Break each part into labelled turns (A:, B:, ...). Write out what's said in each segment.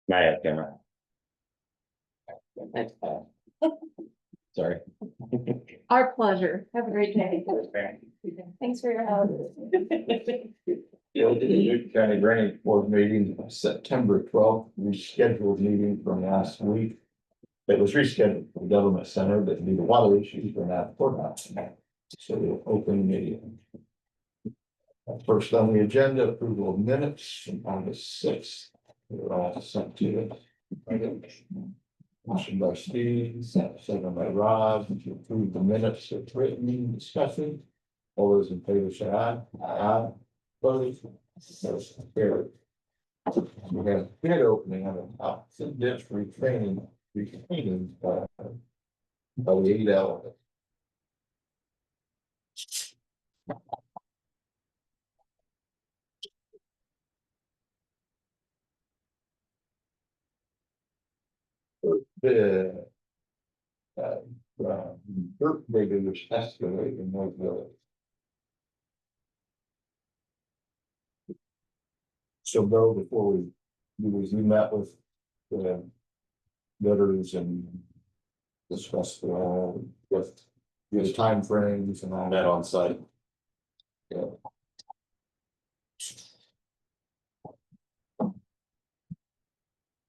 A: I have camera. Sorry.
B: Our pleasure. Have a great day. Thanks for your help.
C: The County Drainage Board meeting, September 12th, rescheduled meeting from last week. It was rescheduled for the government center, but due to water issues, we're not courthouse. So we'll open meeting. First on the agenda, approval of minutes from August 6th. They're all sent to you. Motion by Steve, second by Rob, to approve the minutes of written discussion. All those in favor say aye. Aye. Opposed? Motion carried. We have bid opening on the top, ditch retraining by the 8 hours. The dirt diggers excavate in North Village. So Bill, before we met with the bidders and discussed with the time frames and all that on site. Yeah.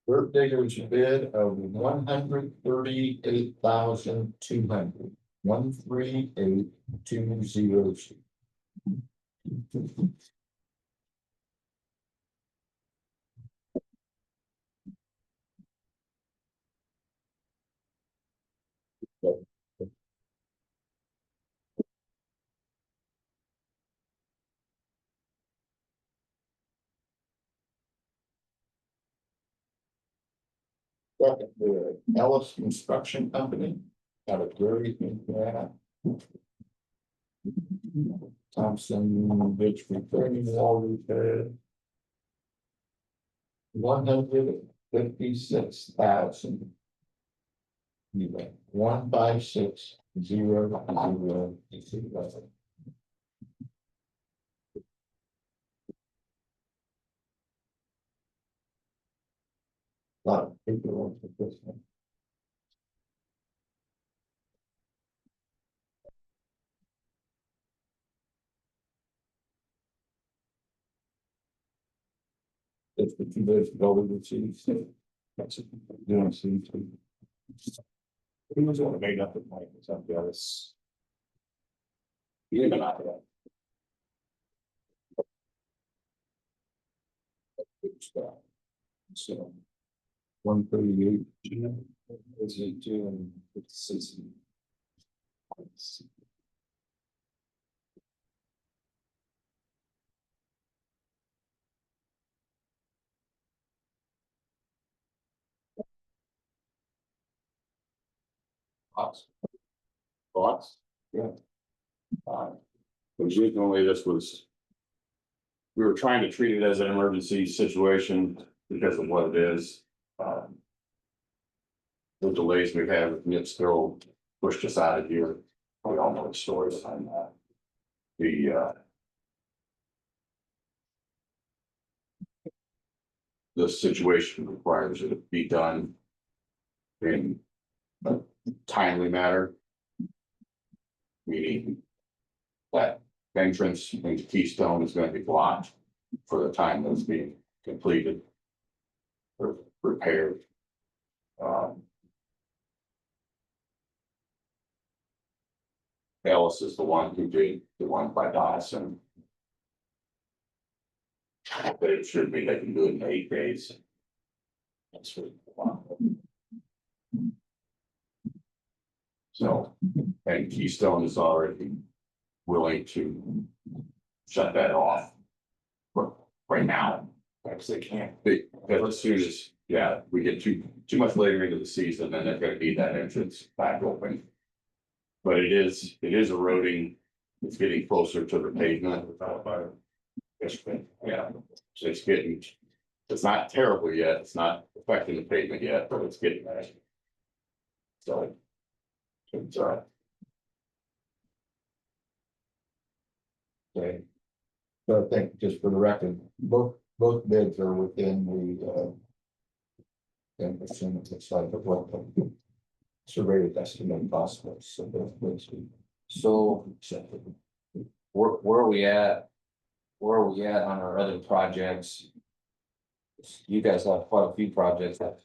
C: Dirt diggers bid of 138,200. 138,200. Second, the Ellis Construction Company out of Gary, Indiana. Thompson Ditch Retraining Wall Repair. 156,000. 156,000. Lot of people want to this one. It's the 2 days ago we would see. That's it. You don't see. He was only made up at night, something else. He didn't know that. So 138. Is it doing 56? Thoughts? Yeah.
D: Originally, this was. We were trying to treat it as an emergency situation because of what it is. The delays we've had with NIPSCO pushed us out of here. We all know the story behind that. The situation requires it to be done in a timely manner. Meaning that entrance into Keystone is going to be blocked for the time that's being completed or repaired. Ellis is the one who did the one by Dawson. But it should be, they can do it in 8 days. That's what. So, and Keystone is already willing to shut that off. Right now.
C: Perhaps they can't.
D: Because as soon as, yeah, we get too much later into the season, then they're gonna need that entrance back open. But it is eroding, it's getting closer to the pavement. Yeah, so it's not terrible yet, it's not affecting the pavement yet, but it's getting there. So. It's
C: Okay. So I think just for the record, both bids are within the. 10% it's like what the surveyed estimate cost was, so both bids.
A: So
C: Accepted.
A: where are we at? Where are we at on our other projects? You guys have quite a few projects that.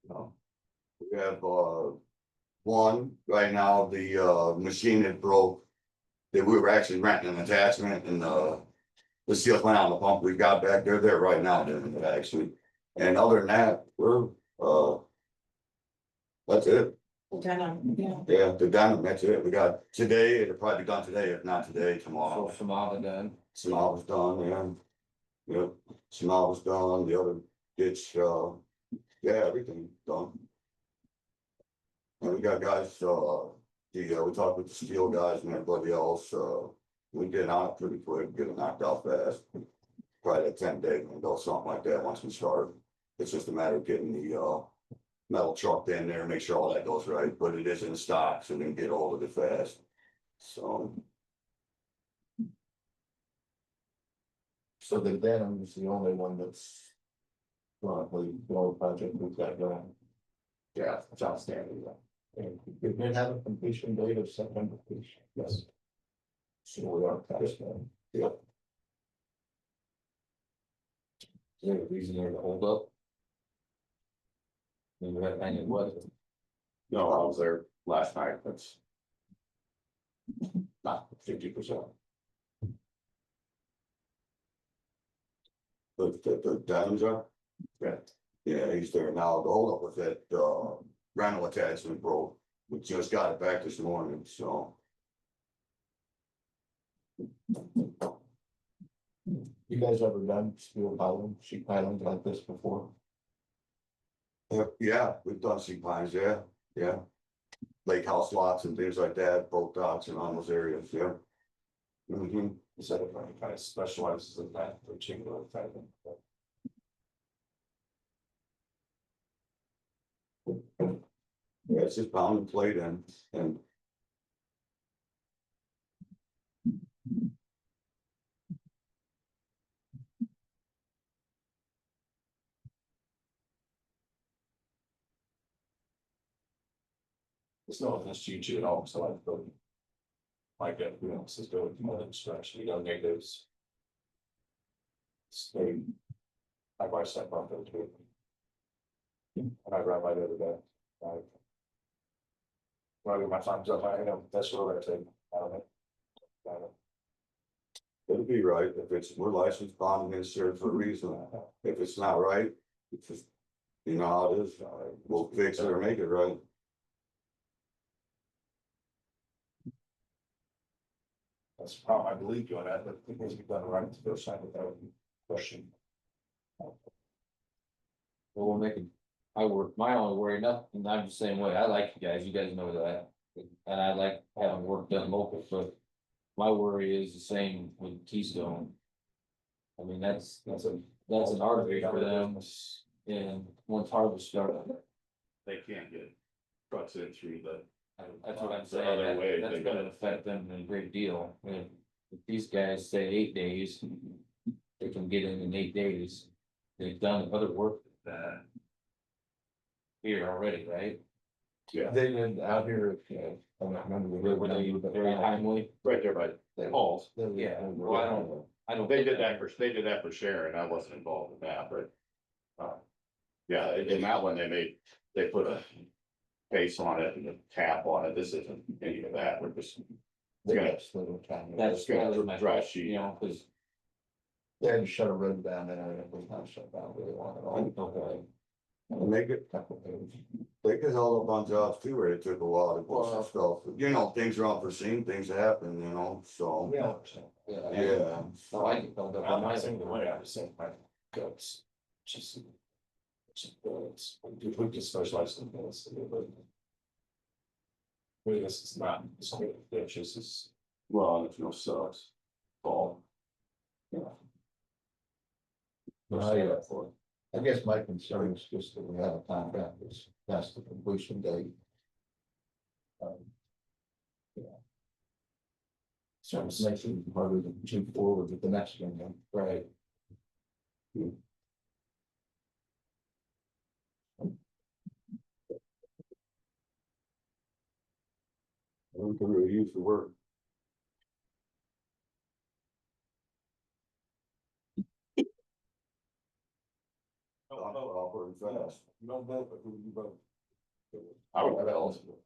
E: We have, one, right now, the, machine that broke. That we were actually renting an attachment and, the seal went on the pump we got back there, they're right now doing it actually. And other than that, we're, that's it. Yeah, they're done, that's it. We got today, it'll probably be done today, if not today,
A: So
E: tomorrow.
A: Samala done.
E: Small was done, yeah. Yep, small was done, the other ditch, yeah, everything done. And we got guys, we talked with the steel guys and everybody else, we get on it pretty quick, get it knocked out fast. Probably a 10-day window, something like that, once we start. It's just a matter of getting the, metal truck in there, make sure all that goes right, but it is in stock, so we can get hold of it fast. So,
C: So the Venom is the only one that's. Probably the only project we've got going.
D: yeah, it's outstanding.
C: And we did have a completion date of September. Yes. So we are past that. Yep.
A: Is there a reason there to hold up? I mean, and it was.
D: No, I was there last night, that's. Not 50%.
E: the diamonds are.
D: Yeah.
E: Yeah, he's there now. The holdup was that, rental attachment broke. We just got it back this morning, so.
C: You guys ever done steel piling, sheet piling like this before?
E: Yeah, we've done sea pines, yeah, yeah. Lake house lots and things like that, boat docks and on those areas, yeah. Mm-hmm.
C: Is that if any kind of specializes in that particular type of?
E: Yeah, it's just pound and plate and.
C: It's not this you at all, so I feel. Like that, you know, this going to other construction, you know, negatives. Stay. I buy stuff off there too. And I drive by the other day. When I get my times up, I know that's what I take. I don't know.
E: It'll be right, if it's, we're licensed, bonded, and insured for a reason, if it's not right, it's just. You know how it is, we'll fix it or make it right.
C: That's the problem, I believe you on that, but because you've done it right the first time without question.
A: Well, we're making, I work, my only worry, enough, and I'm the same way, I like you guys know that. And I like having work done local, but my worry is the same with Keystone. I mean, that's an artery for them, and once harvest started,
D: They can't get trucks in through the.
A: that's what I'm
D: The
A: saying,
D: other way,
A: that's
D: they
A: gonna
D: gotta-
A: affect them in a great deal. If these guys say 8 days, they can get in 8 days. They've done other work here already, right?
D: Yeah,
C: They did out here, I don't remember.
A: Were they very timely?
D: right there by Paul's.
A: Yeah, well, I don't.
D: They did that for Sharon, I wasn't involved in that, but. Yeah, in that one, they put a base on it and a cap on it, this isn't any of that, we're just.
C: They got a little time.
A: That's
D: gonna
A: that was my
D: dry
A: question,
D: sheet.
A: you know, cause.
C: They had to shut a road down there, and it was not shut down really long at all.
A: Okay.
E: And they get, they get held up on jobs too, where it took a while to pull some stuff, you know, things are unforeseen, things happen, you know, so.
C: Yeah.
E: Yeah,
A: No, I can build up on
F: I'm
A: my
F: not saying
A: thing.
F: the way, I'm just saying my goats. Just. We can specialize in this, but. Really, this is not, this is.
D: Well, if no subs, fall.
C: I guess my concern is just that we have a contract that's past the completion date. So it makes it harder to move forward with the next one, then. Right?
E: we can really use the word. Awkward and fast.
F: No vote, but who you vote?
D: I would have eligible.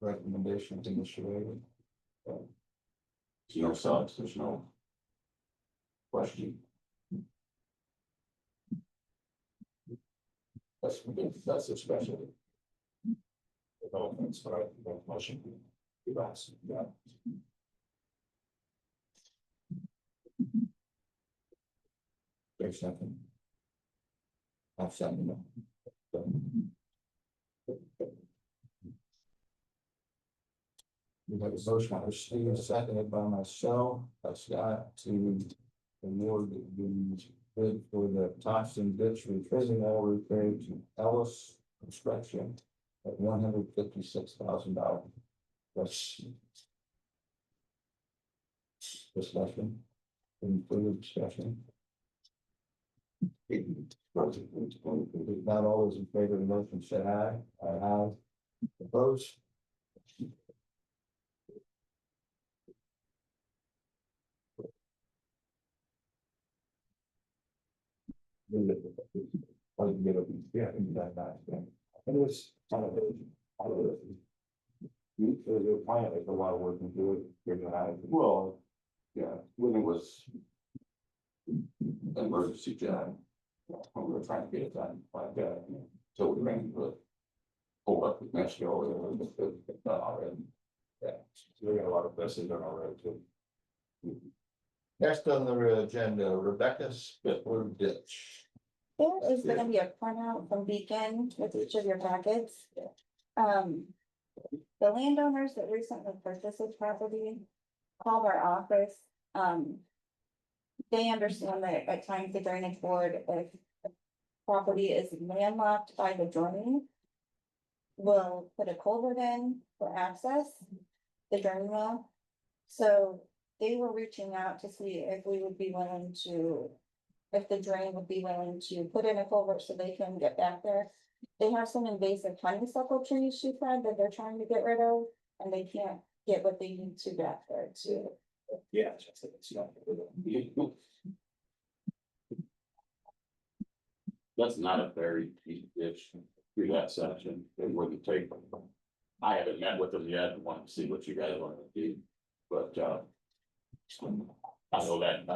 C: Recommendations initiated.
D: There's no subs, there's no. Question.
F: That's a special. Developments, but I think motion. Yeah.
C: There's something. I've sent them. We have a motion by Steve, seconded by myself, by Scott, to award the bid for the Thompson ditch retracing wall repair to Ellis Construction at $156,000. That's discussion. Any further discussion? If not, all those in favor of the motion say aye. Aye. Opposed? I can get up, yeah, and that night, yeah. And it was kind of, the plan, there's a lot of work into it, figuring out,
D: Well, yeah, when it was. An emergency job. When we were trying to get it done like that, so we ran the. Hold up with Mexico, it's done already.
F: So we got a lot of this done already too.
C: next on the agenda, Rebecca Spittler ditch.
G: There is gonna be a printout from Beacon with each of your packets. The landowners that recently purchased this property called our office. They understand that at times the drainage board, if the property is landlocked by the joining, will put a culvert in for access, the drain well. So they were reaching out to see if we would be willing to, if the drain would be willing to put in a culvert so they can get back there. They have some invasive honeysuckle trees, she said, that they're trying to get rid of, and they can't get what they need to back there to.
F: Yeah. It's not.
D: That's not a very easy ditch through that section, it wouldn't take. I haven't met with them yet, and want to see what you guys want to do, but, I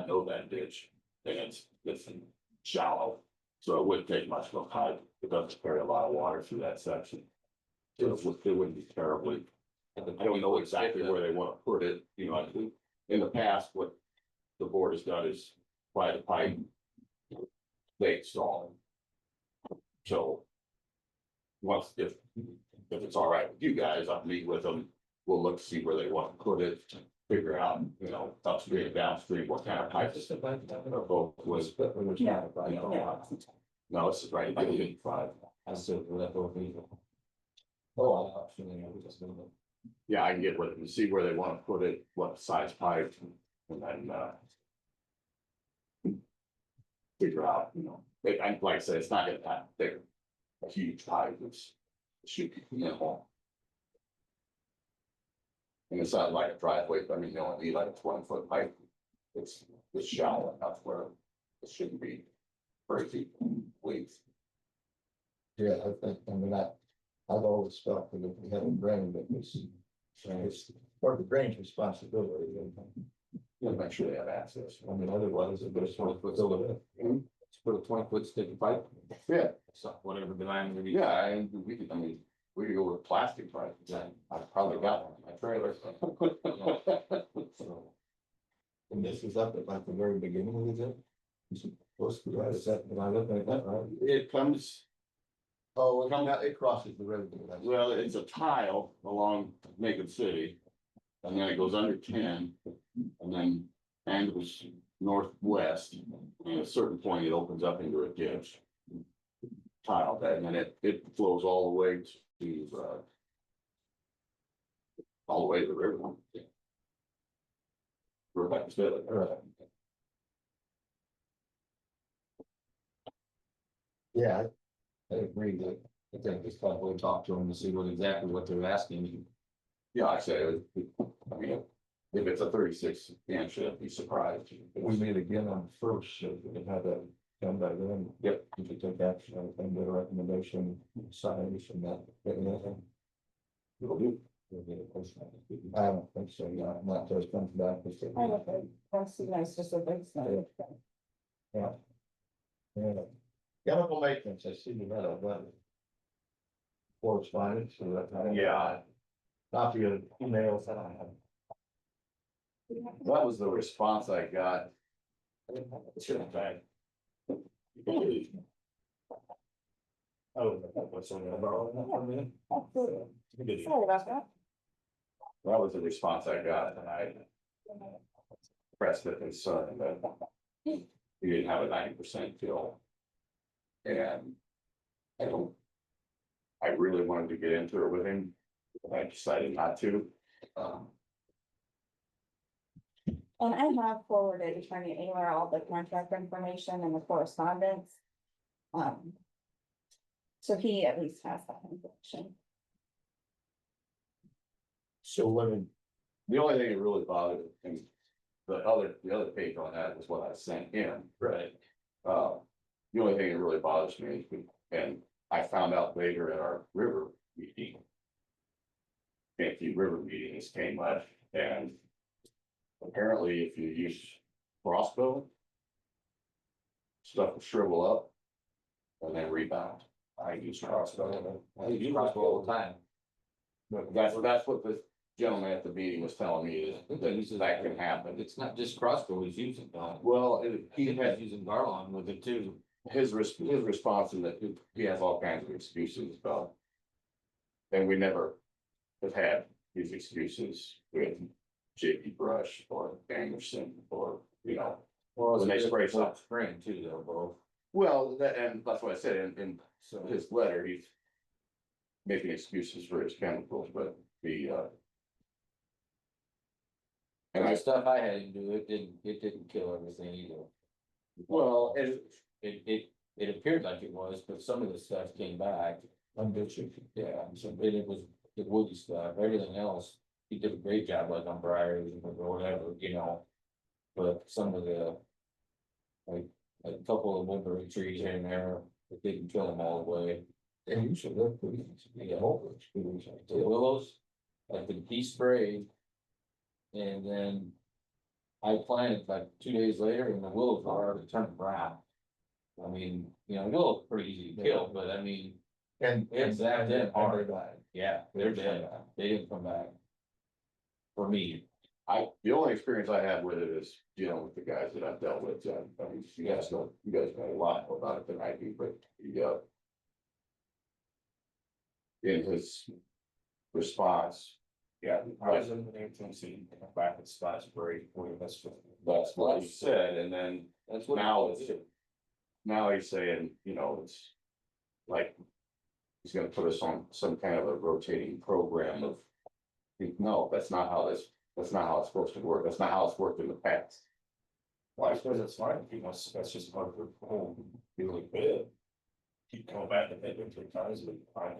D: know that ditch, and it's shallow. So it wouldn't take much of a pipe, it doesn't carry a lot of water through that section. So it wouldn't be terribly, I don't know exactly where they want to put it, you know, I think, in the past, what the board has done is buy the pipe. They install it. So. Once, if it's all right with you guys, I'll meet with them, we'll look to see where they want to put it, figure out, you know, upstream, downstream, what kind of pipe system. Or both was,
G: Yeah.
D: no, this is right, I didn't five.
A: I still do that both either.
C: Oh,
D: Yeah, I can get with them, see where they want to put it, what size pipe, and then, figure out, you know, like I said, it's not gonna have big, a huge pipe, it should be, you know. And it's not like a driveway, I mean, you only need like a 20-foot pipe, it's shallow enough where it shouldn't be crazy width.
C: yeah, I think, I mean, I've always felt that if we have a drain, that it's part of the drain's responsibility.
D: You know, make sure they have access.
C: I mean, otherwise, it goes to fill it in.
A: Let's put a 20-foot stick of pipe,
D: Yeah,
A: so whatever the diameter. is.
D: yeah, and we could, I mean, we could go with plastic pipe, then I've probably got one in my trailer.
A: So,
C: And this is up at like the very beginning of the. Is it supposed to be right, is that, am I looking at that right?
D: It comes,
C: Oh, it crosses the road.
D: well, it's a tile along Macon City. And then it goes under 10, and then angles northwest, and at a certain point, it opens up into a ditch. Tile that, and then it flows all the way to, all the way to the river. Rebecca's Village.
C: Yeah,
A: I agree that, I think it's probably talk to them to see exactly what they're asking.
D: Yeah, I say, I mean, if it's a 36 inch, I'd be surprised.
C: we meet again on the first, so we can have that done by then.
D: Yep.
C: You could take action on it, and get a recommendation, signs from that, anything.
D: It'll do.
C: I don't think so, yeah, not till it comes back.
G: I look at, that's nice, just a big snow.
C: Yeah. Chemical maintenance, I see you had a letter. Correspondence, so that.
D: Yeah.
C: Copy of emails that I have.
D: That was the response I got.
C: Oh, what's on the.
G: Absolutely. Sorry about that.
D: That was the response I got, and I expressed the concern that he didn't have a 90% fill. And I really wanted to get into it with him, but I decided not to.
G: And I have forwarded Attorney Ayler all the contract information and the correspondence. So he at least has that information.
C: So when,
D: The only thing that really bothered me, the other page on that was what I sent him.
C: right,
D: The only thing that really bothers me, and I found out later at our river meeting. Fancy river meetings came up, and apparently if you use crossbow, stuff will shrivel up and then rebound. I use crossbow.
A: I use crossbow all the time.
D: But that's what the gentleman at the meeting was telling me, is that can happen.
A: It's not just crossbow he's using,
D: Well,
A: he
D: he
A: has
D: had
A: using Garland with it too.
D: his response, and that he has all kinds of excuses about. And we never have had these excuses with JP Brush or Anderson or, you know.
A: Well,
D: When they
A: it's a
D: spray
A: good
D: something.
A: spring too, though, bro.
D: Well, and that's what I said in
A: So
D: his letter, he's. Making excuses for his chemicals, but and
A: the
D: I,
A: stuff I had him do, it didn't kill everything either.
D: well, and
A: It appeared like it was, but some of the stuff came back. Yeah, so it was the woody stuff, everything else, he did a great job, like on briars or whatever, you know. But some of the. Like, a couple of woodbury trees here and there, it didn't kill them all the way.
C: and you should look, yeah, hopefully.
A: The willows, like he sprayed. And then. I planted like 2 days later and the willows are already turned brown. I mean, you know, willows are pretty easy to kill, but I mean,
C: And.
A: It's that
C: and
A: hard.
C: they're bad.
A: yeah, they're dead, they didn't come back. For me,
D: the only experience I have with it is dealing with the guys that I've dealt with, I mean, you guys know a lot more about it than I do, but in his response,
F: Yeah, I was in the agency, back at Scottsbury, that's
D: what he said, and then
A: that's what.
D: now he's saying, you know, it's like. He's gonna put us on some kind of a rotating program of. No, that's not how it's supposed to work, that's not how it's worked in the past.
F: Well, I suppose it's fine, you know, that's just part of the whole, really bid. Keep coming back and hitting 3 times, but I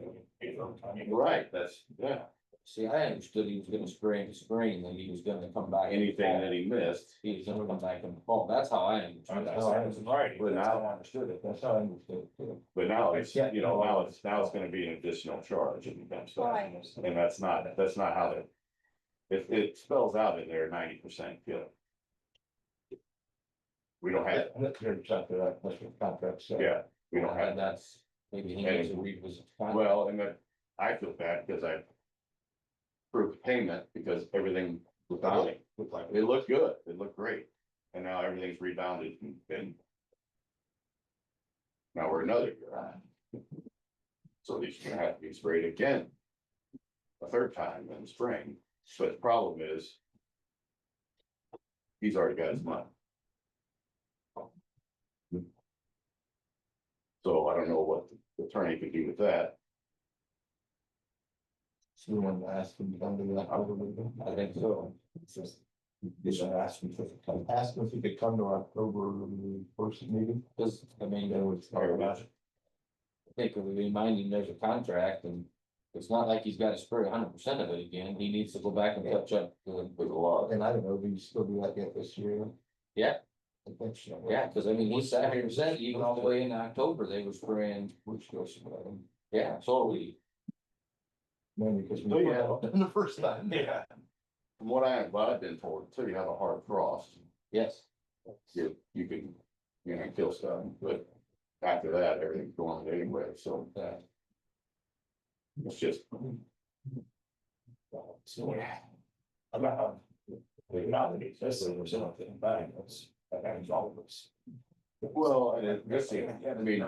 F: can.
D: Right, that's, yeah,
A: See, I understood he was gonna spray in the spring, and he was gonna come back. in the
D: anything
A: fall.
D: that he missed,
A: He was gonna come back in the fall, that's how I understood
F: That's
A: it.
F: right,
D: But
F: that's
D: now-
F: how I understood it.
C: That's how I understood it too.
D: but now it's, you know, now it's gonna be an additional charge. And
G: Right.
D: that's not how it spells out in there 90% kill. We don't have,
C: Contract, so.
D: yeah, we don't have,
A: And that's, maybe he needs to revisit. the contract.
D: well, and then I feel bad because I. Approved payment because everything was fine, it looked good, it looked great, and now everything's rebounded and. Now we're another year on. So these are gonna have to be sprayed again. A third time in the spring, but the problem is. He's already got his money. So I don't know what the attorney could do with that.
C: So we want to ask him to come to that.
A: I think so.
C: It's just, you should ask him if he could come to our October first meeting.
A: Cause, I mean,
C: Then we'd talk about it.
A: I think if we remind him there's a contract and it's not like he's gotta spray 100% of it again, he needs to go back and touch up the law.
C: And I don't know, do you still do that yet this year?
A: Yeah.
C: I think so.
A: Yeah, cause I mean, he sat here and said even all the way in October, they were spraying,
C: We're still spreading.
A: yeah, so are we.
C: Mainly because
D: Oh,
C: we
D: yeah.
C: put it the first time.
D: Yeah. From what I've been told, until you have a hard frost,
A: Yes,
D: you can, kill stuff, but after that, everything's going anyway, so. It's just,
F: So, I'm not. Not that it's just, there's something bad, that's, that happens all of us.
D: well, I mean,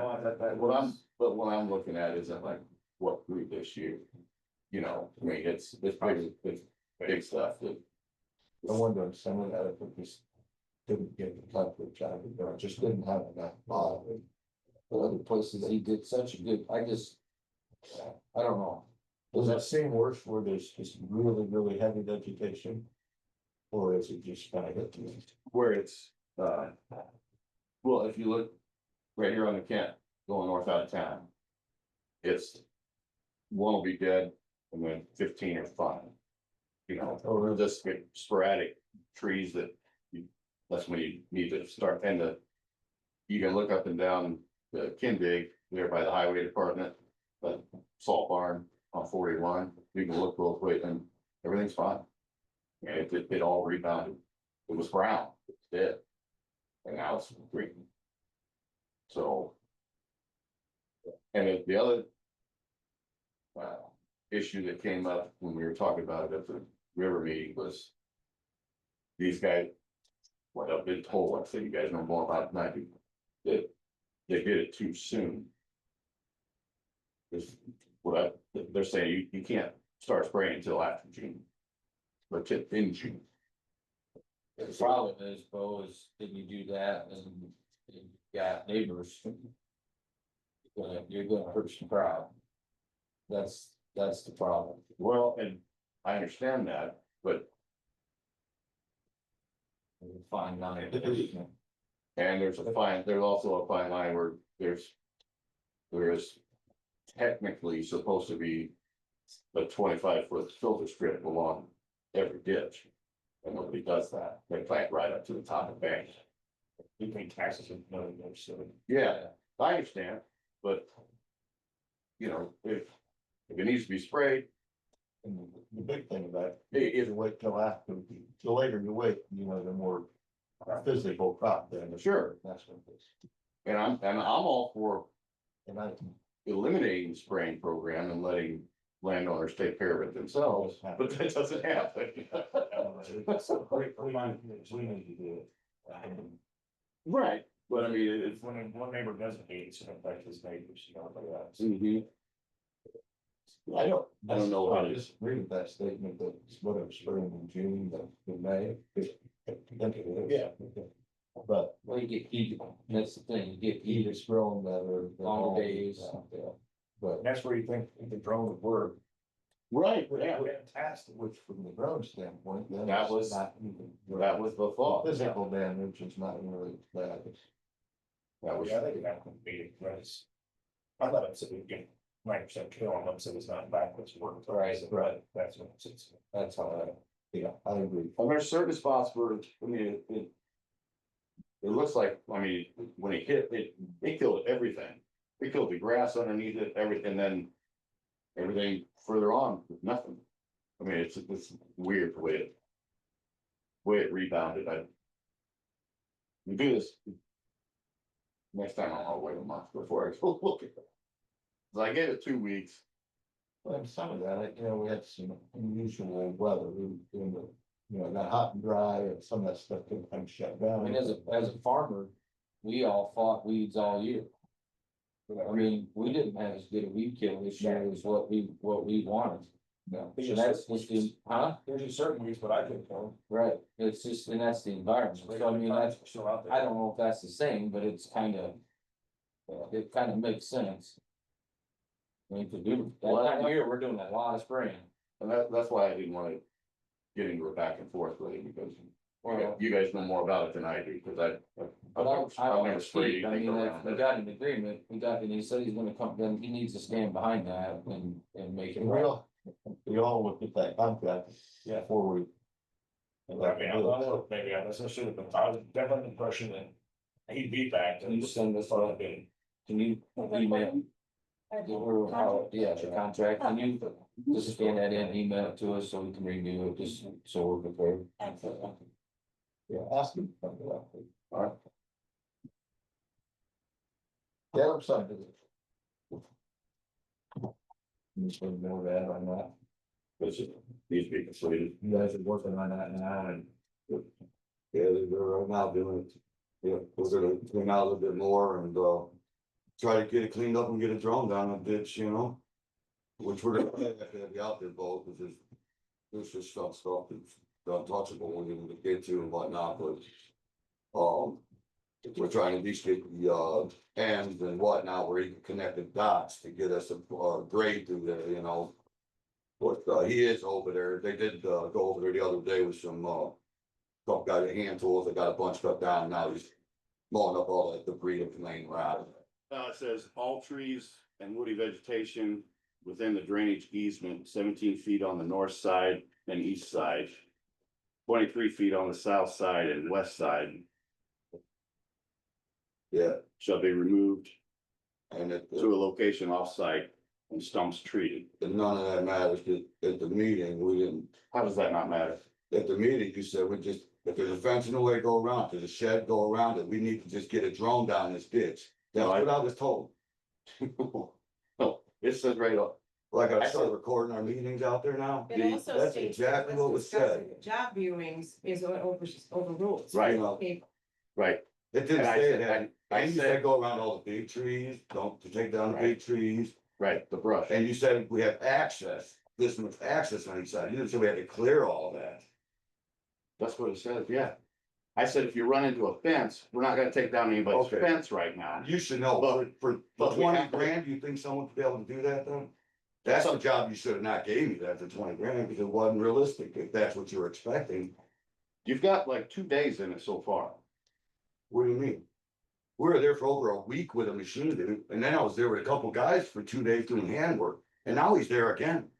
D: what I'm looking at isn't like what grew this year. I mean, it's big stuff that.
C: I wonder if some of that, if it just didn't get the type of job, or just didn't have enough.
A: the other places he did such a good, I don't know.
C: Does it seem worse where there's just really, really heavy vegetation? Or is it just kind of hit me?
D: Where it's, well, if you look right here on the Kent, going north out of town. It's, one will be dead and then 15 are fine. Or just get sporadic trees that that's when you need to start, and you can look up and down the Kindig, there by the highway department, the salt barn on 41, you can look both ways and everything's fine. And it all rebounded. It was brown, it's dead. And now it's green. So. And the other. Issue that came up when we were talking about it at the river meeting was. These guys. What I've been told, like I said, you guys know more about it than I do. That they did it too soon. Is what they're saying, you can't start spraying until after June. But in June.
A: The problem is, Bo, is did you do that and you got neighbors? You're gonna hurt some crowd. That's the problem.
D: Well, and I understand that, but
A: Fine line.
D: and there's also a fine line where there's technically supposed to be a 25-foot filter strip along every ditch. And nobody does that. They plant right up to the top of the bank.
F: You pay taxes and money, so.
D: Yeah, I understand, but. If it needs to be sprayed,
C: And the big thing about
D: it
C: it
D: is
C: is wait till after, the later you wait, the more physical crop then.
D: Sure.
C: That's what it is.
D: and I'm all for
C: And I.
D: eliminating the spraying program and letting landowners take care of it themselves, but that doesn't happen.
F: We need to do it.
D: Right, but I mean, it's.
F: When one neighbor doesn't hate, it's gonna affect his neighbors, like that.
D: Mhm.
C: I don't
D: know how
C: I
D: to-
C: disagree with that statement that it's whatever spring in June, but in May.
F: Yeah.
C: But
A: Well, you get heat, that's the thing, you get
C: heat
A: heat,
C: is growing better. than
A: Longer
C: all
A: days.
C: out there. But
F: And that's where you think the drone would work.
D: Right,
F: Yeah,
D: yeah,
F: fantastic.
C: which from the drone standpoint, then.
D: That
C: it's
D: was-
C: not even-
D: that was the thought.
C: Physical damage is not really bad.
D: That was,
F: Yeah, I think that would be it, right? I thought it said we get 9% kill on them, so it's not backwards work.
A: Right.
F: That's what it's.
A: that's how
C: Yeah, I agree.
D: and there's certain spots where, I mean, it looks like, I mean, when it hit, it killed everything. It killed the grass underneath it, everything, then everything further on, nothing. I mean, it's weird the way it rebounded. We do this. Next time I'll wait a month before I go look at it. So I gave it 2 weeks.
C: Well, and some of that, you know, we had some unusual weather, got hot and dry, and some of that stuff couldn't kind of shut
A: I
C: down.
A: mean, as a farmer, we all fought weeds all year. I mean, we didn't have as good a weed kill this year as what we wanted.
C: No.
A: So that's just the, huh?
F: There's just certain weeks, but I can tell.
A: Right, it's just, and that's the environment, so I mean, that's,
F: Still out there.
A: I don't know if that's the same, but it's kind of. It kind of makes sense. I mean, to do, that time of year, we're doing a lot of spraying.
D: And that's why I didn't wanna get into a back and forth with it, because
A: Well,
D: you guys know more about it than I do, because
A: but I
D: I've
A: don't
D: never sprayed
A: speak, I
D: anything
A: mean,
D: around
A: if we
D: it.
A: got an agreement, and he said he's gonna come, then he needs to stand behind that and make it right.
C: We all looked at that contract.
F: Yeah.
C: Before we.
F: I mean, I don't know, maybe I should have been, I was definitely the impression that he'd be back.
A: Can you send us
F: But
A: that, can you email, or how, yeah, the contract, can you just scan that in, email it to us so we can review it, just so we're prepared?
G: Absolutely.
C: Yeah, ask him. to come to that, please.
D: All right.
C: Yeah, I'm sorry. You should know that on that.
D: This is, needs to be completed.
C: You guys are working on that now and.
E: Yeah, they're right now doing it. Yeah, we're gonna clean out a little bit more and, try to get it cleaned up and get it drawn down a ditch, you know? Which we're gonna have to have the out there both, because there's just some stuff that's untouchable, we're gonna get to and whatnot, but. We're trying to at least get the, ends and whatnot, where you can connect the dots to get us a, grade through there, you know? But, he is over there, they did, go over there the other day with some, couple guys with hand tools, they got a bunch cut down, now he's mowing up all that debris that's laying around.
D: It says all trees and woody vegetation within the drainage easement, 17 feet on the north side and east side. 23 feet on the south side and west side
E: Yeah,
D: shall be removed
E: and it,
D: to a location off-site and stumps treated.
E: and none of that matters, 'cause at the meeting, we didn't,
D: How does that not matter?
E: at the meeting, you said we just, if there's a fence in the way, go around, if there's a shed, go around it, we need to just get it drawn down this ditch. That's what I was told,
D: No, it says right up.
E: like I
D: I
E: start
D: said-
E: recording our meetings out there now.
H: It also
E: That's
H: states
E: exactly
H: that
E: what
H: what's
E: was said.
H: discussed in the job viewings is what overrules.
D: Right.
E: You know,
H: Okay,
D: Right.
E: it didn't
D: And I
E: say
D: said-
E: it had,
D: I
E: and you
D: said-
E: said go around all the big trees, don't to take down the big trees.
D: Right, the brush.
E: And you said we have access, this much access on each side, you didn't say we had to clear all of that.
D: That's what it says, yeah. I said, if you run into a fence, we're not gonna take down anybody's
E: Okay.
D: fence right now.
E: You should know, for
D: but we
E: 20
D: have to-
E: grand, you think someone could be able to do that then? That's a job you should have not gave me that for 20 grand, because it wasn't realistic, if that's what you were expecting.
D: You've got like 2 days in it so far.
E: What do you mean? We were there for over a week with a machine, dude, and then I was there with a couple guys for 2 days doing handwork, and now he's there again.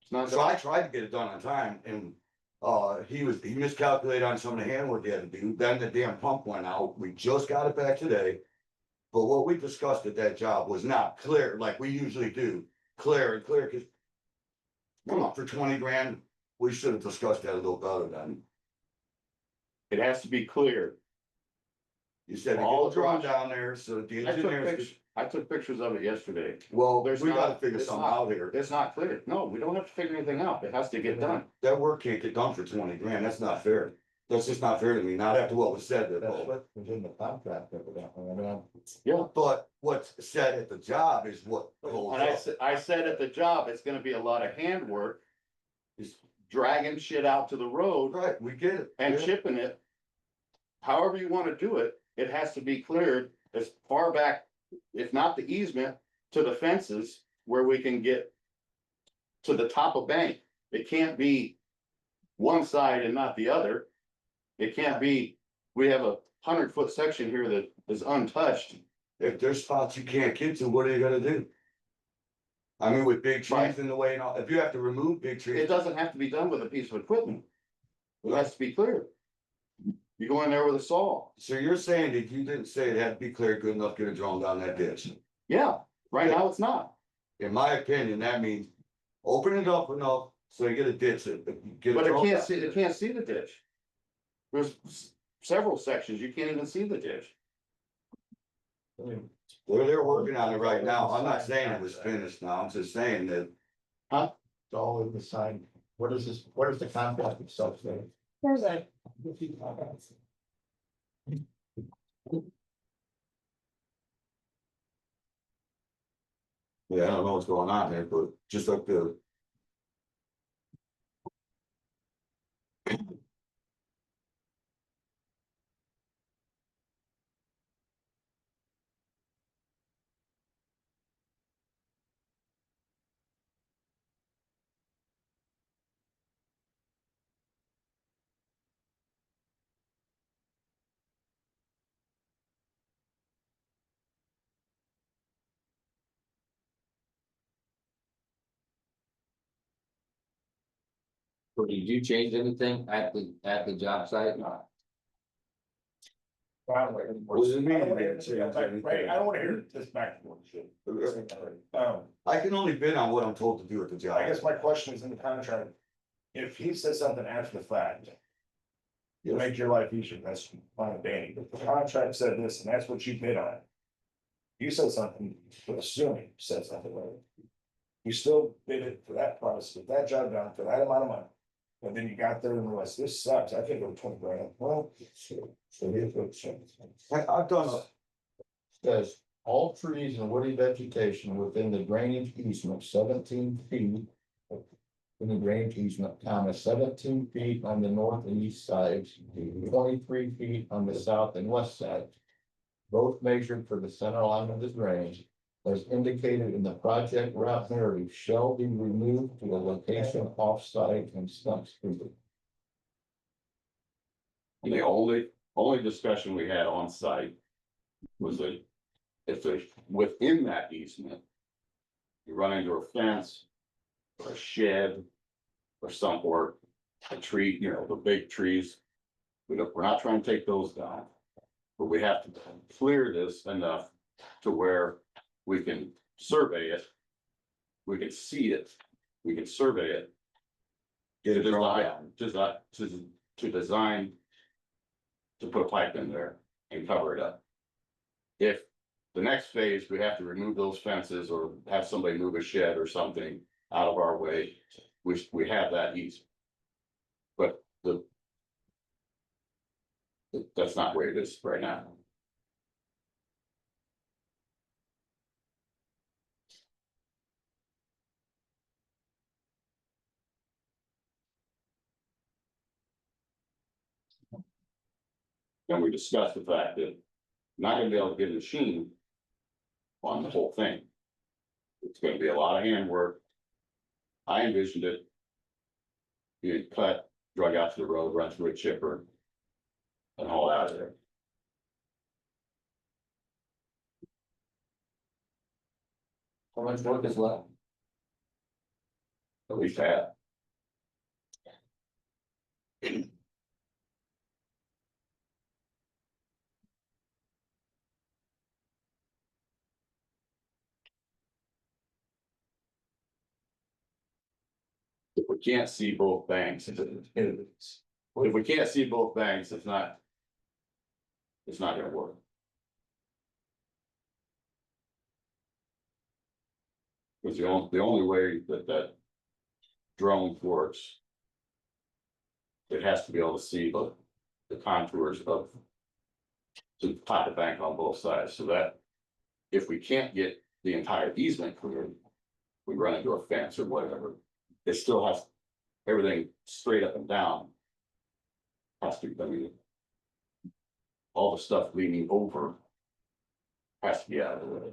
D: It's not,
E: So I tried to get it done on time, and, he miscalculated on some of the handwork he had to do, then the damn pump went out, we just got it back today. But what we discussed at that job was not clear, like we usually do, clear, cause. Come on, for 20 grand, we should have discussed that a little better then.
D: it has to be clear.
E: You said to
D: All
E: get drawn
D: brush.
E: down there, so that the
D: I took
E: engineers,
D: pictures, I took pictures of it yesterday.
E: well,
D: There's
E: we gotta
D: not-
E: figure
D: it's
E: something
D: not-
E: out here.
D: It's not clear. No, we don't have to figure anything out. It has to get done.
E: That work can't get done for 20 grand, that's not fair. That's just not fair to me, not after what was said there,
C: That's
E: Bo.
C: what was in the contract evidently, I mean,
D: Yeah.
E: But what's said at the job is what holds
D: And I
E: up.
D: said, I said at the job, it's gonna be a lot of handwork. Is dragging shit out to the road
E: Right, we get it.
D: and
E: yeah.
D: chipping it. However you wanna do it, it has to be cleared as far back, if not the easement, to the fences where we can get to the top of bank. It can't be one side and not the other. It can't be, we have a 100-foot section here that is untouched.
E: If there's spots you can't get to, what are you gonna do? I mean, with big trees
D: Right.
E: in the way and all, if you have to remove big
D: It
E: trees,
D: doesn't have to be done with a piece of equipment. It has to be cleared. You go in there with a saw.
E: so you're saying that you didn't say it had to be clear good enough to get it drawn down that ditch.
D: Yeah, right now it's not.
E: In my opinion, that means open it up enough so you get a ditch, get it
D: But it
E: drawn
D: can't
E: down.
D: see, it can't see the ditch. There's several sections, you can't even see the ditch.
E: They're working on it right now. I'm not saying it was finished now. I'm just saying that
C: It's all in the sign. What is this, what is the contract itself say?
G: There's a,
E: yeah, I don't know what's going on there, but just like the.
A: So did you change anything at the job site?
E: What does it mean?
F: I don't wanna hear this back and forth shit.
E: I can only bid on what I'm told to do at the job.
F: I guess my question is in the contract, if he says something after the fact. To make your life easier, that's fine with Danny, but the contract said this, and that's what you bid on. You said something, but assuming you said something like. You still bid it for that price, get that job done for that amount of money. But then you got there and realized, this sucks, I can't go 20 grand, well, so here's what it says.
E: I've done,
C: Says all trees and woody vegetation within the drainage easement 17 feet. In the drainage easement, comma, 17 feet on the north and east sides, 23 feet on the south and west side. Both measured for the center line of the drain, as indicated in the project route narrative, shall be removed to a location off-site and stumps treated.
D: The only discussion we had on site was that if there's within that easement, you run into a fence or a shed or some, or a tree, you know, the big trees. We're not trying to take those down, but we have to clear this enough to where we can survey it. We can see it, we can survey it.
E: get
D: To
E: it drawn
D: design,
E: down.
D: to design. To put a pipe in there and cover it up. If the next phase, we have to remove those fences or have somebody move a shed or something out of our way, we have that easy. But that's not where it is right now. And we discussed the fact that not gonna be able to get a machine on the whole thing. It's gonna be a lot of handwork. I envisioned it. You cut, drug out to the road, run through a chipper. And haul out of there.
A: How much work is left?
D: At least half. If we can't see both banks, if we can't see both banks, it's not. It's not gonna work. Because the only way that drone works. It has to be able to see the contours of. To top the bank on both sides, so that. If we can't get the entire easement cleared. We run into a fence or whatever, it still has everything straight up and down. Has to, I mean. All the stuff leaning over. Has to be out of the way.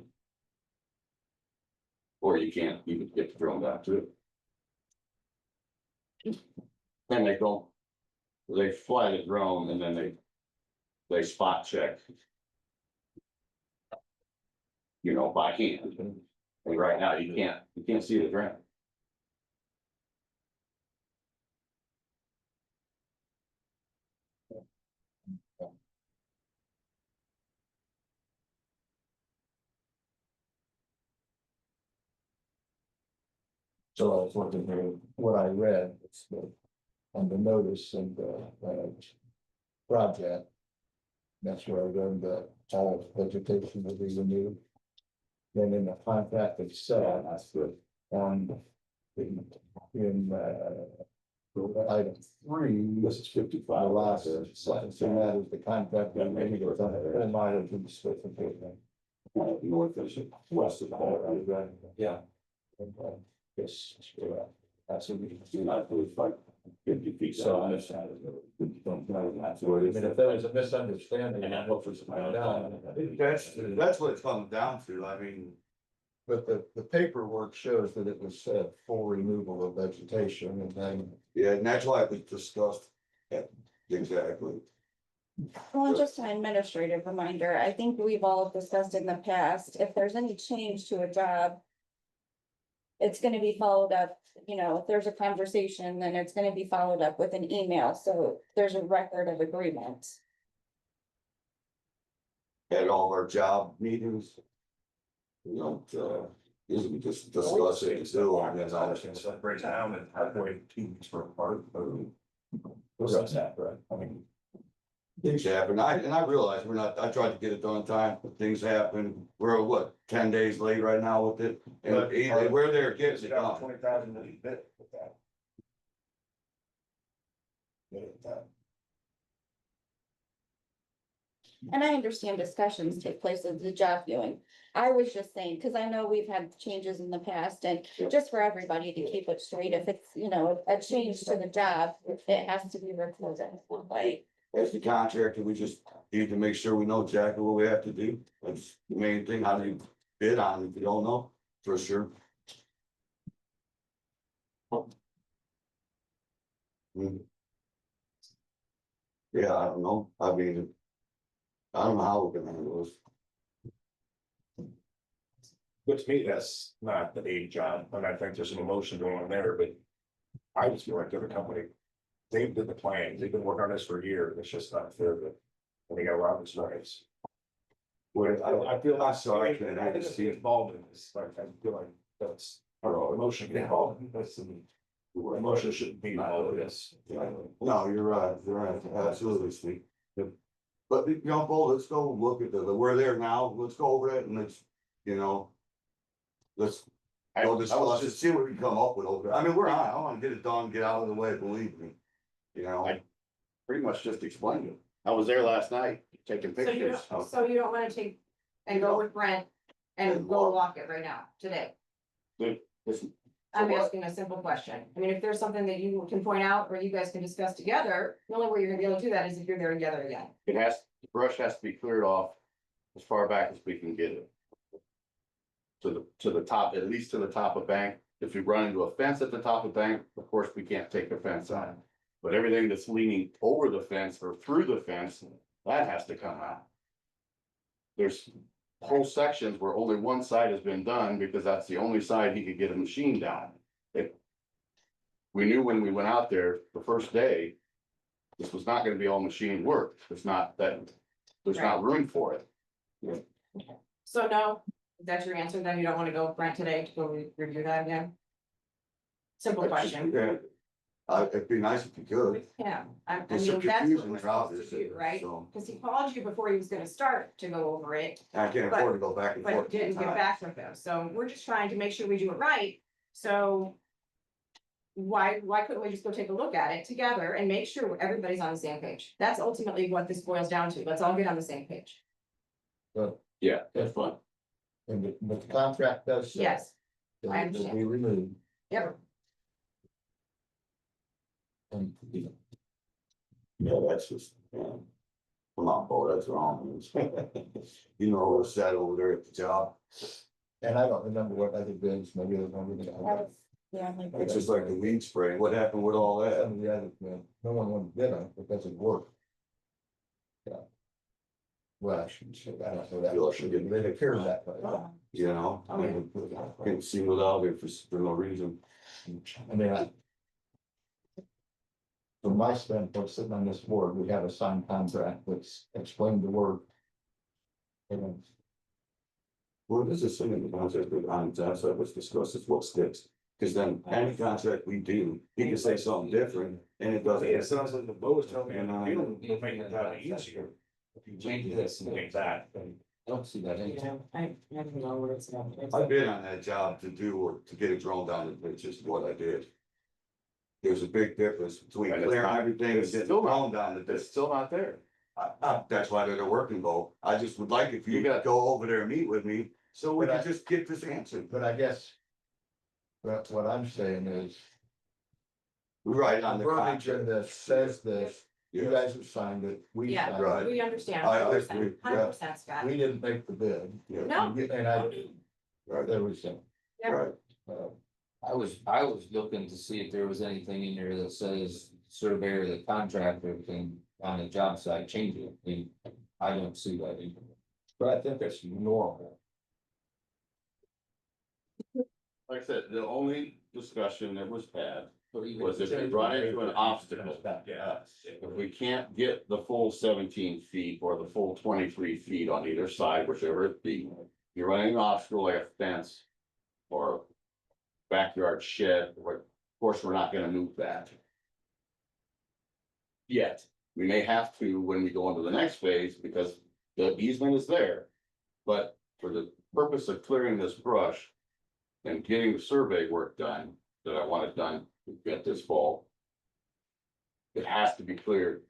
D: Or you can't even get the drone back to it. Then they don't. They fly the drone and then they spot check. You know, by hand, and right now you can't see the drone.
C: So I was looking at what I read, it's the, on the notice and the project. That's where I learned that all vegetation will be renewed. Then in the contract itself, that's good. In item 3, this is 55, the last sentence in that is the contract that maybe goes on the full mileage of the specification. North is west of that. Yeah. Yes, that's what we do not do it like 50 feet. So I mean, if there was a misunderstanding, I hope it's done.
E: That's what it comes down to, I mean.
C: But the paperwork shows that it was full removal of vegetation and then.
E: Yeah, and that's why it was discussed. Yeah, exactly.
G: Well, just an administrative reminder, I think we've all discussed in the past, if there's any change to a job. It's gonna be followed up, you know, if there's a conversation, then it's gonna be followed up with an email, so there's a record of agreement.
E: At all of our job meetings. We don't, usually just discuss it still on that.
F: Stuff breaks down and halfway teams for apart.
C: What's that, right? I mean,
E: Things happen, and I realize we're not, I tried to get it done in time, but things happen, we're what, 10 days late right now with it? And we're there, getting it done.
F: 20,000 that he bit with that. Get it done.
G: And I understand discussions take place at the job viewing. I was just saying, because I know we've had changes in the past and just for everybody to keep it straight, if it's, you know, a change to the job, it has to be recorded. Like,
E: As the contractor, we just need to make sure we know exactly what we have to do. That's the main thing. How do you bid on it if you don't know, for sure. Hmm. Yeah, I don't know. I mean, I don't know how we're gonna handle this.
F: But to me, that's not the aid job, and I think there's an emotion going on there, but. I just feel like the other company, they did the plan, they've been working on this for a year, it's just not fair that. When they got Robert's rights. Where I feel like,
E: sorry,
F: I didn't see involved in this, like, I feel like that's, I don't know, emotion get involved, that's the. Emotion shouldn't be involved in this.
E: No, you're right, absolutely, Steve. But, you know, Bo, let's go look at we're there now, let's go over it and let's, you know. Let's go discuss it, see what we come up with over there. I mean, we're on, I wanna get it done, get out of the way, believe me. You know, I pretty much just explained it. I was there last night, taking
H: So you
E: pictures.
H: don't, so you don't wanna take and go with Brent and go walk it right now, today?
E: Listen,
H: I'm asking a simple question. I mean, if there's something that you can point out or you guys can discuss together, the only way you're gonna be able to do that is if you're there together again.
D: It has, the brush has to be cleared off as far back as we can get it. To the top, at least to the top of bank. If we run into a fence at the top of bank, of course, we can't take the fence out. But everything that's leaning over the fence or through the fence, that has to come out. There's whole sections where only one side has been done because that's the only side he could get a machine down. We knew when we went out there the first day, this was not gonna be all machine work. It's not that, there's not room for it.
H: So no, that's your answer, then you don't wanna go with Brent today to go review that again? Simple question.
E: Yeah. It'd be nice if you could.
H: Yeah, I
E: There's
H: mean,
E: some
H: that's what
E: confusion
H: we're
E: around
H: supposed
E: this,
H: to do, right?
E: so.
H: Cause he called you before he was gonna start to go over it,
E: I can't afford to go back and
H: but
E: forth.
H: you didn't get back with him, so we're just trying to make sure we do it right, so. Why couldn't we just go take a look at it together and make sure everybody's on the same page? That's ultimately what this boils down to, let's all get on the same page.
D: Yeah, that's fine.
C: and the contract does. say
H: Yes,
C: that
H: I
C: it will
H: understand.
C: be removed.
H: yep,
C: And,
E: Yeah, that's just, come on, Bo, that's wrong. You know, what's that over there at the job?
C: and I don't remember what other bids, maybe I remember.
G: that was, yeah, like.
E: It's just like the weed spray. What happened with all that?
C: Some of the other, no one wanted to bid on it because it worked. Yeah. Well, I shouldn't say that, I don't know that,
E: You should get-
C: it appears that way.
E: You know, I mean, getting singled out there for no reason.
C: I mean, from my standpoint, sitting on this board, we have a signed contract that's explained the work. And
E: Well, this is something the contract with on that, so let's discuss is what sticks. Cause then any contract we do, he can say something different and it doesn't.
F: It sounds like the Bo was telling me,
E: And,
F: you don't make it that easier. If you
A: Change
F: this and change that, then
A: I don't see that in
H: Yeah, I don't know where it's at.
E: I bid on that job to do, or to get a drone down the ditch, is what I did. There's a big difference between
D: And it's
E: clearing
D: not-
E: everything and
D: it's
E: getting a
D: still not-
E: drone down the ditch.
D: It's still not there.
E: That's why they're working, Bo. I just would like if you
D: You got-
E: go over there and meet with me, so we
C: But
E: can just get this answered.
C: But I guess. But what I'm saying is,
E: Right on the
C: verbiage in
E: contract.
C: this says this, you
E: Yeah.
C: guys have signed it, we
H: Yeah.
C: signed
E: Right.
C: it.
H: We understand,
E: I
H: 100%,
E: agree, yeah.
H: 100%, Scott.
C: We didn't make the bid.
E: Yeah.
H: No.
C: And I,
E: Right,
C: there was some,
H: Yeah.
E: right.
A: I was looking to see if there was anything in there that says surveyor, the contractor can on the job site change it. I don't see that in there.
C: but I think that's normal.
D: Like I said, the only discussion that was had
A: But even
D: was if we run into an obstacle. If we can't get the full 17 feet or the full 23 feet on either side, whichever it be, you're running an obstacle like a fence. Or backyard shed, or, of course, we're not gonna move that. Yet, we may have to when we go into the next phase, because the easement is there. But for the purpose of clearing this brush. And getting the survey work done, that I want it done, get this fall. It has to be cleared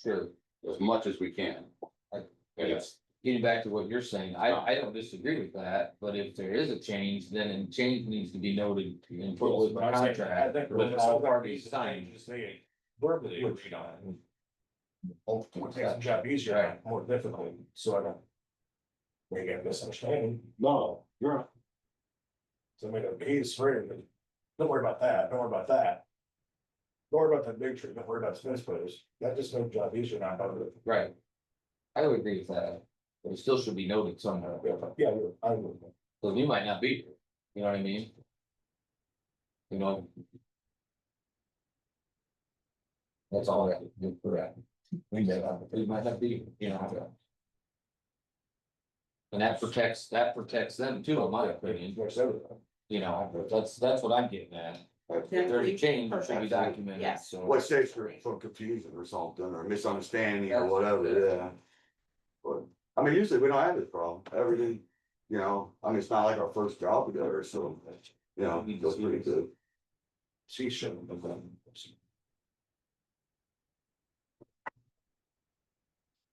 A: Sure,
D: as much as we can. And it's,
A: getting back to what you're saying, I don't disagree with that, but if there is a change, then a change needs to be noted and put with the
F: But I'm saying, I
A: contract.
F: think
A: With
F: this
A: all
F: whole
A: parties
F: piece
A: signed.
F: just saying verbally agreed on it.
C: Ultimately,
F: What makes the job easier, more difficult, so I don't. Make a misunderstanding,
D: no, you're right.
F: so I mean, he's free, but don't worry about that, don't worry about that. Don't worry about that big tree, don't worry about this place, that just makes the job easier, not harder.
A: Right. I would agree with that, but it still should be noted somewhere,
F: Yeah, I would.
A: because we might not be here, you know what I mean? You know? That's all that, you're correct. We might not be, here, you know. And that protects them too, in my opinion,
F: There's everything.
A: you know, that's what I'm getting at. If there's a change, it should be documented,
H: Yes.
A: so.
E: What saves from confusion or something, or misunderstanding or whatever, yeah. But, I mean, usually we don't have this problem, everything, you know, I mean, it's not like our first job together, so, you know, it goes pretty good.
F: She shouldn't have done.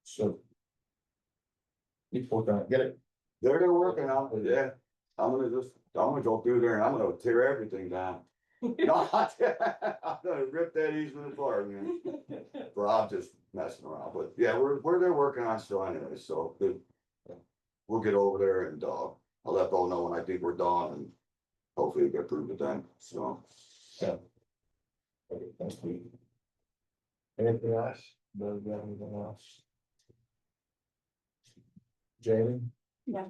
C: so. People gonna get it,
E: They're working on it, yeah, I'm gonna go through there and I'm gonna tear everything down. No, I'm gonna rip that easement apart, man. Well, I'm just messing around, but yeah, we're there working on still anyway, so good. We'll get over there and, I'll let Bo know when I think we're done and hopefully we get approved it then, so.
C: okay, thank you. Anything else? Does you have anything else? Jamie?
G: Yeah.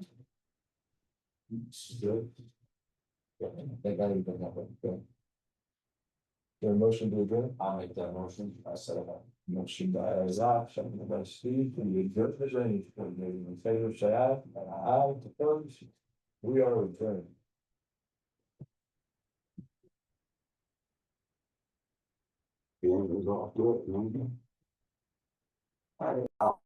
C: Good. Yeah, I think I even have it, okay. Your motion to adjourn?
A: I'll make that motion, I said it.
C: Motion by Rob, second by Steve, and the adjourn is any, in favor, say aye. Aye, opposed. We are adjourned.
E: Yeah, it was off to it, you know?